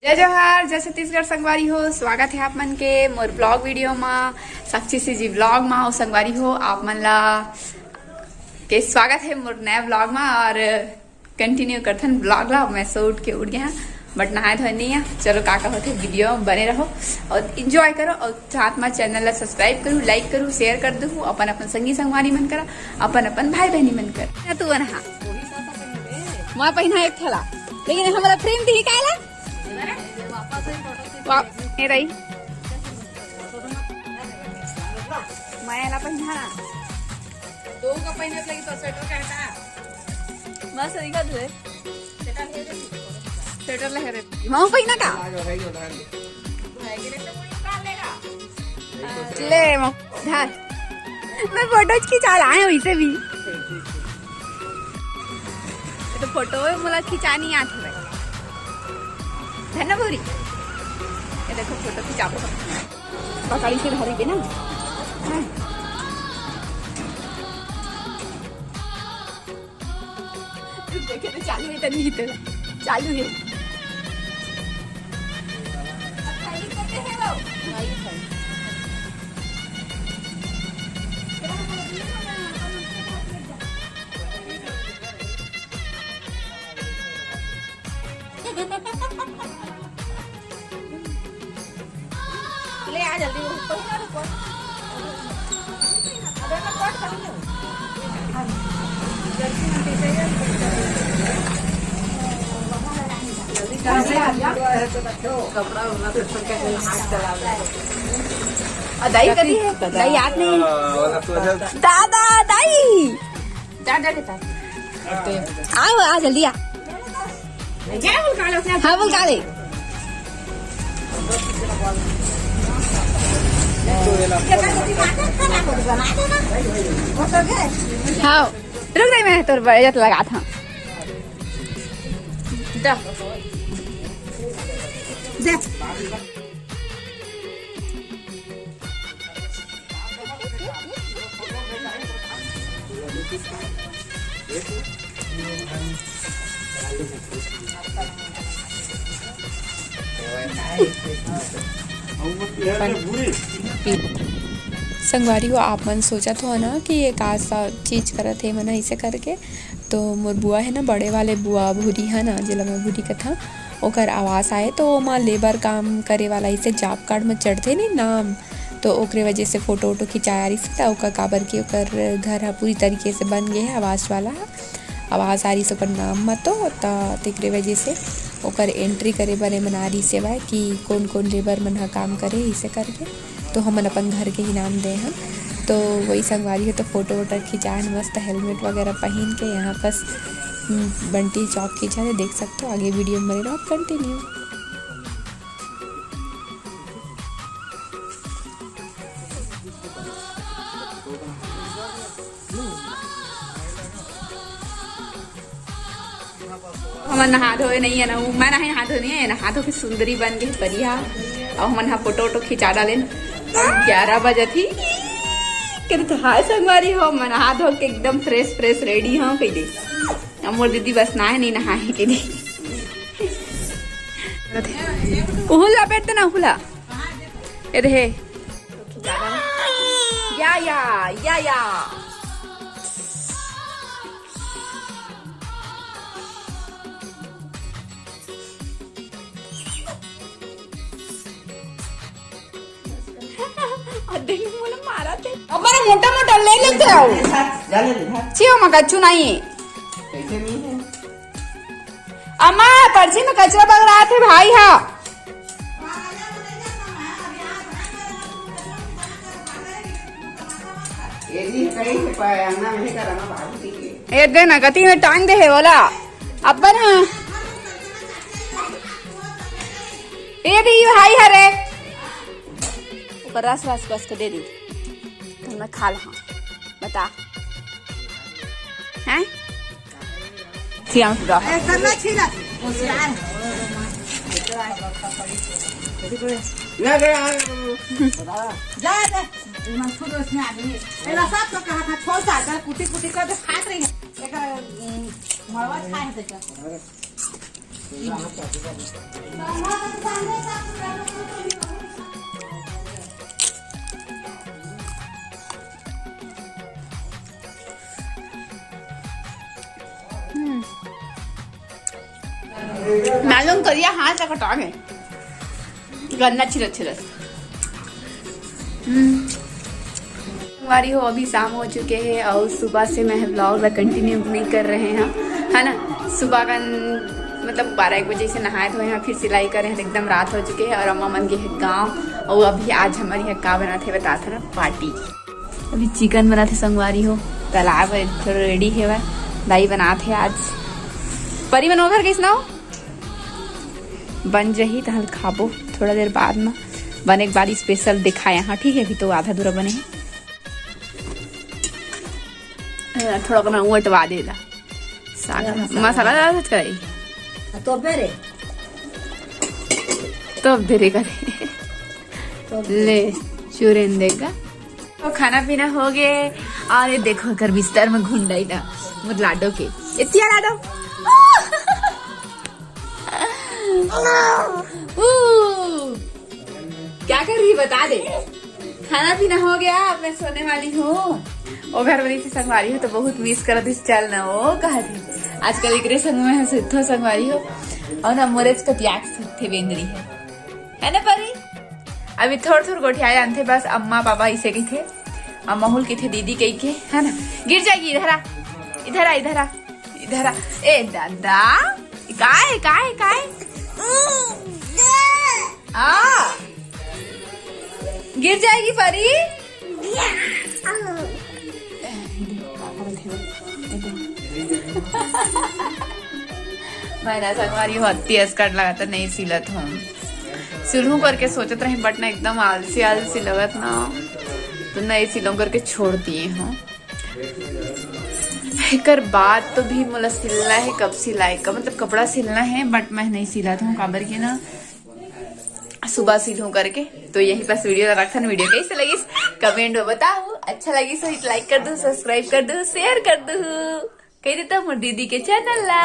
जय जोहार, जय छत्तीसगढ़ संगवारी हो। स्वागत है आप मन के मोर ब्लॉग वीडियो में। साक्षी से जी ब्लॉग में संगवारी हो आप मन ला के स्वागत है मोर नया ब्लॉग में। और कंटिन्यू करथन ब्लॉग ला। मैं सो उठ के उठ गया बट नहाए धोए नहीं है। चलो का होते वीडियो में बने रहो और इंजॉय करो। और साथ में चैनल ला सब्सक्राइब करूँ, लाइक करूँ, शेयर कर दू। अपन अपन संगी संगवारी मन करा, अपन अपन भाई बहनी मन कर। तू नहा मैं पहना एक थला, लेकिन हमारा फ्रेम थी काला ये रही मैं पहना तो का पहने लगी तो स्वेटर कहता बस दिखा तुझे स्वेटर लगे रे हम पहना का ले धार मैं फोटो खिंचा लाए वैसे भी तो फोटो मुला खिंचानी आती है धन्यवाद। ये देखो फोटो खिंचा पकड़ी से भरी के ना देखे तो चालू है तनी चालू है ले आ जल्दी दाई कभी है दाई याद नहीं दादा दाई दादा आओ आ जल्दी आ हाँ बोल काले हाँ रुक नहीं मैं तो बजट लगा था संगवारी को आप मन सोचा तो ना कि ये का सा चीज करत है मन ऐसे करके। तो मोर बुआ है ना, बड़े वाले बुआ भूरी है ना, जिला में भूरी कथा ओकर आवास आए तो ओमा लेबर काम करे वाला ऐसे जॉब कार्ड में चढ़ते नहीं नाम, तो ओकरे वजह से फोटो वोटो खिंचाया रही था। ओकर काबर की ओकर घर पूरी तरीके से बन गए है आवास वाला आवास आ रही से ओकर नाम मत तेकरे वजह से ओकर एंट्री करे बने मना रही सेवा कि कौन कौन लेबर मन हा काम करे इसे करके। तो हमन अपन घर के ही नाम दे हैं। तो वही संगवारी है तो फोटो वोटो खिंचाए मस्त हेलमेट वगैरह पहन के यहाँ बस बंटी चौक की जा देख सकते हो। आगे वीडियो में बने रहो कंटिन्यू। हमन नहा धोए नहीं है ना, मैं नहीं नहा धो नहीं है, नहा धो के सुंदरी बन गई बढ़िया। और हमन हा फोटो वोटो खिंचा डाले 11 बजे थी कि हाय संगवारी हो मैं नहा धो के एकदम फ्रेश रेडी हो कही दे। मोर दीदी बस ना है नहीं नहाए के लिए उहुला बैठ ना उहुला ये रहे या मारा थे मोटा मोटा ले लेते आओ छियो में कच्चू नहीं है अम्मा पर्ची में कचरा बग रहा थे भाई। हाँ ये दे ना गति में टांग दे है बोला अब ना ये दी भाई हरे रस रस बस के दे दी तो मैं खा ला बता हैं सियाम पूरा करना छीला जा जा छोड़ उसने आदमी मेरा साथ तो कहा था छोड़ सा कुटी कुटी कर खात रही है एक मरवा खाए है मालूम करिए हाथ से कटा के गन्ना छिलत छिलत। हमारी हो अभी शाम हो चुके हैं और सुबह से मैं ब्लॉग कंटिन्यू नहीं कर रहे हैं, है ना। सुबह का मतलब 12-1 बजे से नहाए धोए हैं, फिर सिलाई कर रहे हैं, तो एकदम रात हो चुके हैं। और अम्मा मन के है गाँव, और अभी आज हमारी यहाँ का बना थे बता था ना, पार्टी। अभी चिकन बना थे संगवारी हो, तालाब रेडी है वह दाई बना थे आज। परी बनो घर कैसना हो बन जही तहल खाबो थोड़ा देर बाद में बने के बाद स्पेशल दिखाए यहाँ, ठीक है। अभी तो आधा दूरा बने हैं, थोड़ा बना उटवा देला मसाला डाल कराई तो धीरे करे ले चूरन देगा। तो खाना पीना हो गए और ये देखो कर बिस्तर में घुंडाई ना मुझ लाडो के इतना लाडो क्या कर रही बता दे। खाना पीना हो गया, अब मैं सोने वाली हूँ। वो घर वाली से संगवारी हो तो बहुत मिस करत इस चल ना वो कहा थी आजकल एक संग में सिद्धो संगवारी हो और ना मोरे तो प्याज थे बेंदरी है ना परी। अभी थोड़ गोठिया जानते बस अम्मा पापा इसे की थे, अम्मा हुल की थे दीदी कही के, है ना। गिर जाएगी इधर आ इधर आ इधर आ इधर आ। ए दादा काय काय काय आ गिर जाएगी परी। मैं संगवारी हत्ती स्कर्ट लगाता नहीं सिलत हूँ, सिलूं करके सोचत रही बट ना एकदम आलसी आलसी लगत ना, तो नहीं सिलों करके छोड़ दिए हूँ। एक बाद तो भी मुला सिलना है, कब सिलाई का मतलब कपड़ा सिलना है बट मैं नहीं सिला हूँ काबर के ना सुबह सिलूं करके। तो यही बस वीडियो रखा ना। वीडियो कैसे लगी कमेंट में बताओ, अच्छा लगी तो लाइक कर दो, सब्सक्राइब कर दो, शेयर कर दो, कह देता हूँ दीदी के चैनल ला।